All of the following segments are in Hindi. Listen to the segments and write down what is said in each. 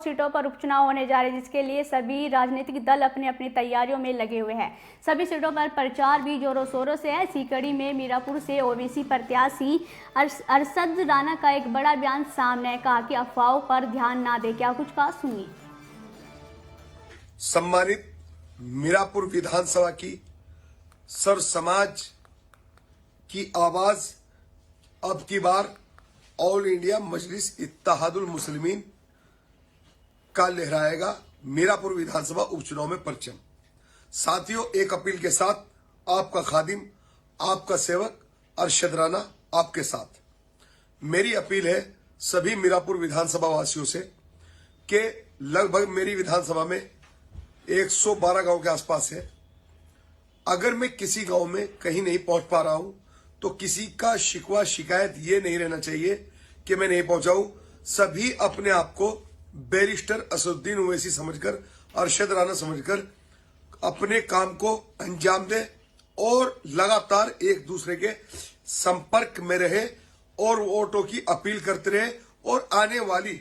सीटों पर उपचुनाव होने जा रहे हैं, जिसके लिए सभी राजनीतिक दल अपनी अपनी तैयारियों में लगे हुए हैं। सभी सीटों पर प्रचार भी जोरों शोरों से है। इसी कड़ी में मीरापुर से ओबीसी प्रत्याशी अरशद राणा का एक बड़ा बयान सामने है। कहा कि अफवाहों पर ध्यान ना दे। क्या कुछ कहा, सुनिए। सम्मानित मीरापुर विधानसभा की सर्व समाज की आवाज अब की बार ऑल इंडिया मजलिस इत्तेहादुल मुस्लिमीन का लहराएगा मीरापुर विधानसभा उपचुनाव में परचम। साथियों, एक अपील के साथ आपका खादिम, आपका सेवक अरशद राणा आपके साथ। मेरी अपील है सभी मीरापुर विधानसभा वासियों से कि लगभग मेरी विधानसभा में 112 गांव के आसपास है। अगर मैं किसी गांव में कहीं नहीं पहुंच पा रहा हूं तो किसी का शिकवा शिकायत ये नहीं रहना चाहिए कि मैं नहीं पहुंचाऊं। सभी अपने आप को बैरिस्टर असदुद्दीन ओवैसी समझकर, अरशद राणा समझकर अपने काम को अंजाम दे और लगातार एक दूसरे के संपर्क में रहे और वोटों की अपील करते रहे। और आने वाली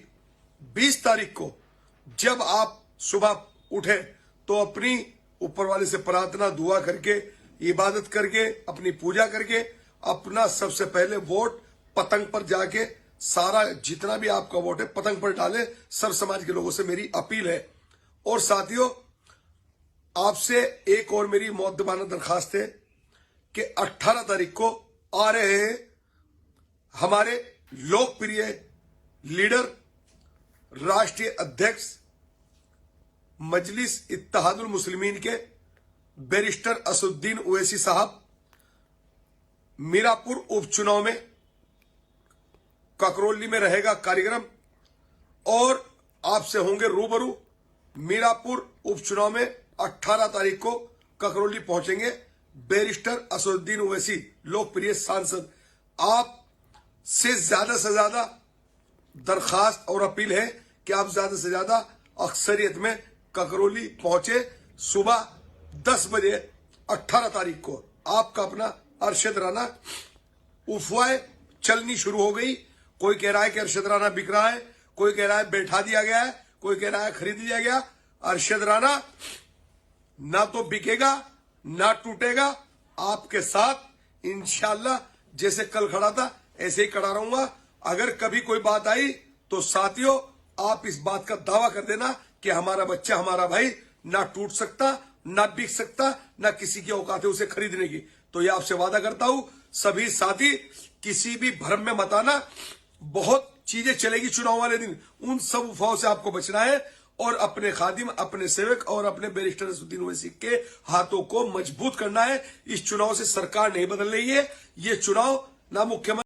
20 तारीख को जब आप सुबह उठे तो अपनी ऊपर वाले से प्रार्थना दुआ करके, इबादत करके, अपनी पूजा करके अपना सबसे पहले वोट पतंग पर जाके सारा जितना भी आपका वोट है पतंग पर डाले। सब समाज के लोगों से मेरी अपील है। और साथियों, आपसे एक और मेरी मुअद्दबाना दरखास्त है कि 18 तारीख को आ रहे हैं हमारे लोकप्रिय लीडर, राष्ट्रीय अध्यक्ष मजलिस इत्तेहादुल मुस्लिमीन के बैरिस्टर असदुद्दीन ओवैसी साहब मीरापुर उपचुनाव में ककरौली में रहेगा कार्यक्रम और आपसे होंगे रूबरू। मीरापुर उपचुनाव में 18 तारीख को ककरौली पहुंचेंगे बैरिस्टर असदुद्दीन ओवैसी, लोकप्रिय सांसद। आप से ज्यादा दरखास्त और अपील है कि आप ज्यादा से ज्यादा अक्सरियत में ककरौली पहुंचे। सुबह 10 बजे 18 तारीख को आपका अपना अरशद राणा। अफवाहें चलनी शुरू हो गई। कोई कह रहा है कि अरशद राणा बिक रहा है, कोई कह रहा है बैठा दिया गया है, कोई कह रहा है खरीद लिया गया। अरशद राणा ना तो बिकेगा ना टूटेगा। आपके साथ इंशाल्लाह जैसे कल खड़ा था ऐसे ही खड़ा रहूंगा। अगर कभी कोई बात आई तो साथियों आप इस बात का दावा कर देना कि हमारा बच्चा, हमारा भाई ना टूट सकता, ना बिक सकता, ना किसी की औकात है उसे खरीदने की। तो ये आपसे वादा करता हूं। सभी साथी किसी भी भ्रम में मत आना। बहुत चीजें चलेगी चुनाव वाले दिन, उन सब अफवाहों से आपको बचना है और अपने खादिम, अपने सेवक और अपने बैरिस्टर असदुद्दीन ओवैसी के हाथों को मजबूत करना है। इस चुनाव से सरकार नहीं बदल रही है। ये चुनाव ना मुख्यमंत्री